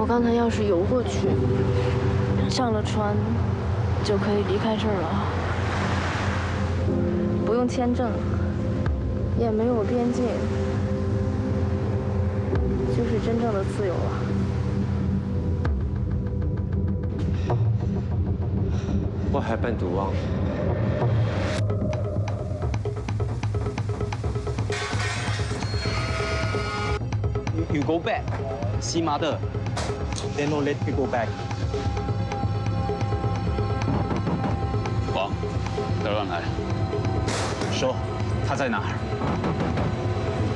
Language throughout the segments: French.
我刚才要是游过去，上了船，就可以离开这儿了，不用签证，也没有边境，就是真正的自由了。我係病毒啊！ You go back, see mother. Then no let me go back. 王，德乱来。说，他在哪儿？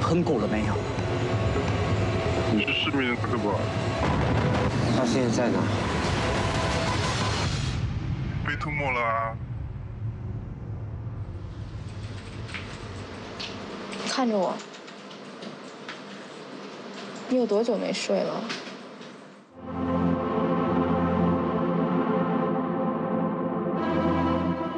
喷够了没有？你是市民是不？他现在在哪？被吞没了啊！看着我。 你有多久没睡了？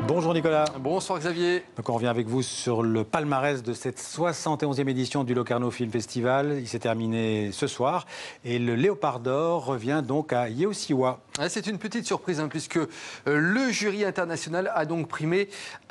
Bonjour Nicolas. Bonsoir Xavier. Donc on revient avec vous sur le palmarès de cette 71e édition du Locarno Film Festival. Il s'est terminé ce soir et le Léopard d'Or revient donc à Yeosiwa. C'est une petite surprise puisque le jury international a donc primé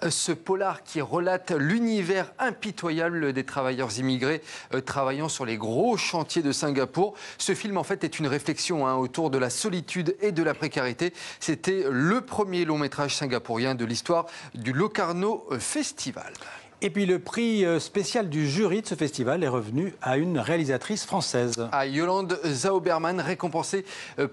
ce polar qui relate l'univers impitoyable des travailleurs immigrés travaillant sur les gros chantiers de Singapour. Ce film en fait est une réflexion autour de la solitude et de la précarité. C'était le premier long métrage singapourien de l'histoire du Locarno Festival. Et puis le prix spécial du jury de ce festival est revenu à une réalisatrice française. À Yolande Zauberman, récompensée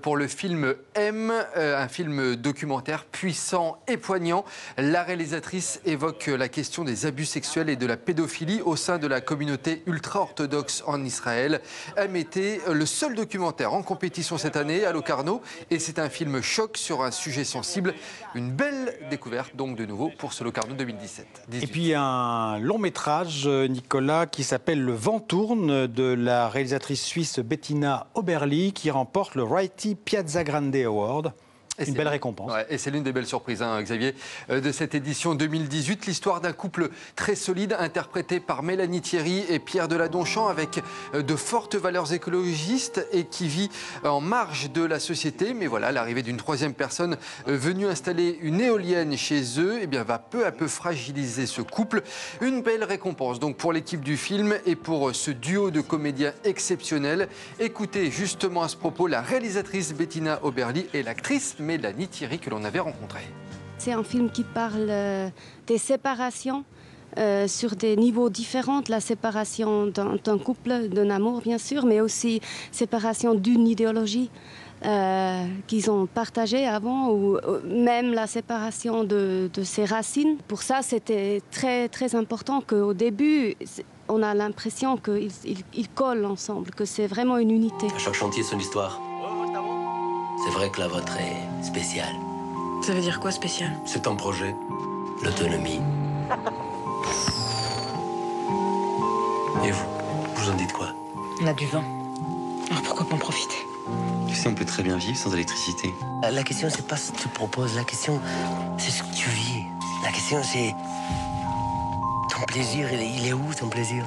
pour le film M, un film documentaire puissant et poignant. La réalisatrice évoque la question des abus sexuels et de la pédophilie au sein de la communauté ultra-orthodoxe en Israël. M était le seul documentaire en compétition cette année à Locarno et c'est un film choc sur un sujet sensible. Une belle découverte donc de nouveau pour ce Locarno 2017. Et puis un long métrage, Nicolas, qui s'appelle Le vent tourne, de la réalisatrice suisse Bettina Oberli, qui remporte le Righty Piazza Grande Award. Une belle récompense. Ouais, et c'est l'une des belles surprises, Xavier, de cette édition 2018. L'histoire d'un couple très solide, interprété par Mélanie Thierry et Pierre Deladonchamp, avec de fortes valeurs écologistes et qui vit en marge de la société. Mais voilà, l'arrivée d'une troisième personne venue installer une éolienne chez eux va peu à peu fragiliser ce couple. Une belle récompense donc pour l'équipe du film et pour ce duo de comédiens exceptionnels. Écoutez justement à ce propos la réalisatrice Bettina Oberli et l'actrice Mélanie Thierry que l'on avait rencontrée. C'est un film qui parle des séparations sur des niveaux différents, la séparation d'un couple, d'un amour bien sûr, mais aussi séparation d'une idéologie qu'ils ont partagée avant, ou même la séparation de ses racines. Pour ça, c'était très, très important qu'au début, on a l'impression qu'ils collent ensemble, que c'est vraiment une unité. Chaque chantier, son histoire. C'est vrai que la vôtre est spéciale. Ça veut dire quoi, spécial? C'est ton projet. L'autonomie. Et vous en dites quoi? On a du vent. Alors pourquoi pas en profiter? Tu sais, on peut très bien vivre sans électricité. La question, c'est pas ce que tu proposes. La question, c'est ce que tu vis. La question, c'est... Ton plaisir, il est où, ton plaisir?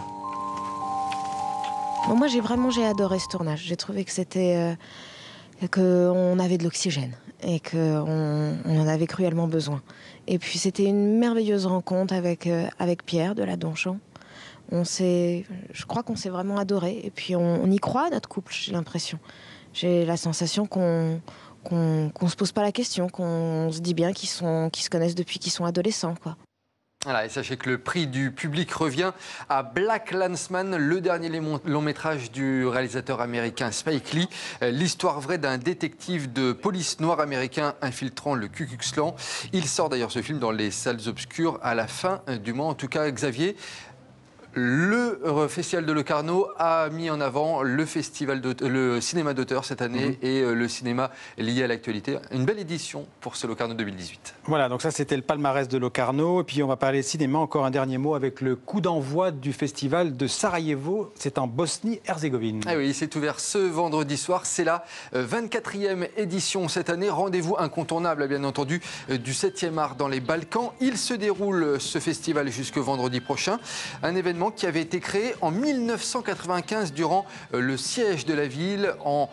Bon, moi, j'ai adoré ce tournage. J'ai trouvé que c'était... qu'on avait de l'oxygène et qu'on en avait cruellement besoin. Et puis c'était une merveilleuse rencontre avec Pierre Deladonchamp. Je crois qu'on s'est vraiment adoré. Et puis on y croit à notre couple, j'ai l'impression. J'ai la sensation qu'on se pose pas la question, qu'on se dit bien qu'ils se connaissent depuis qu'ils sont adolescents, quoi. Voilà, et sachez que le prix du public revient à Black Landsman, le dernier long métrage du réalisateur américain Spike Lee. L'histoire vraie d'un détective de police noir américain infiltrant le Ku Klux Klan. Il sort d'ailleurs ce film dans les salles obscures à la fin du mois. En tout cas, Xavier, le Festival de Locarno a mis en avant le cinéma d'auteur cette année et le cinéma lié à l'actualité. Une belle édition pour ce Locarno 2018. Voilà, donc ça c'était le palmarès de Locarno. Et puis on va parler cinéma, encore un dernier mot avec le coup d'envoi du festival de Sarajevo. C'est en Bosnie-Herzégovine. Ah oui, c'est ouvert ce vendredi soir. C'est la 24e édition cette année. Rendez-vous incontournable, bien entendu, du 7e art dans les Balkans. Il se déroule, ce festival, jusqu'au vendredi prochain. Un événement événement qui avait été créé en 1995 durant le siège de la ville en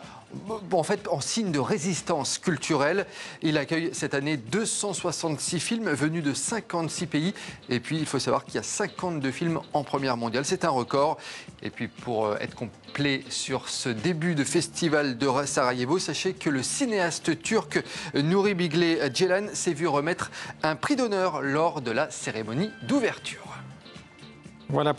signe de résistance culturelle. Il accueille cette année 266 films venus de 56 pays. Et puis, il faut savoir qu'il y a 52 films en première mondiale. C'est un record. Et puis, pour être complet sur ce début de festival de Sarajevo, sachez que le cinéaste turc Nuri Bilge Ceylan s'est vu remettre un prix d'honneur lors de la cérémonie d'ouverture. Voilà.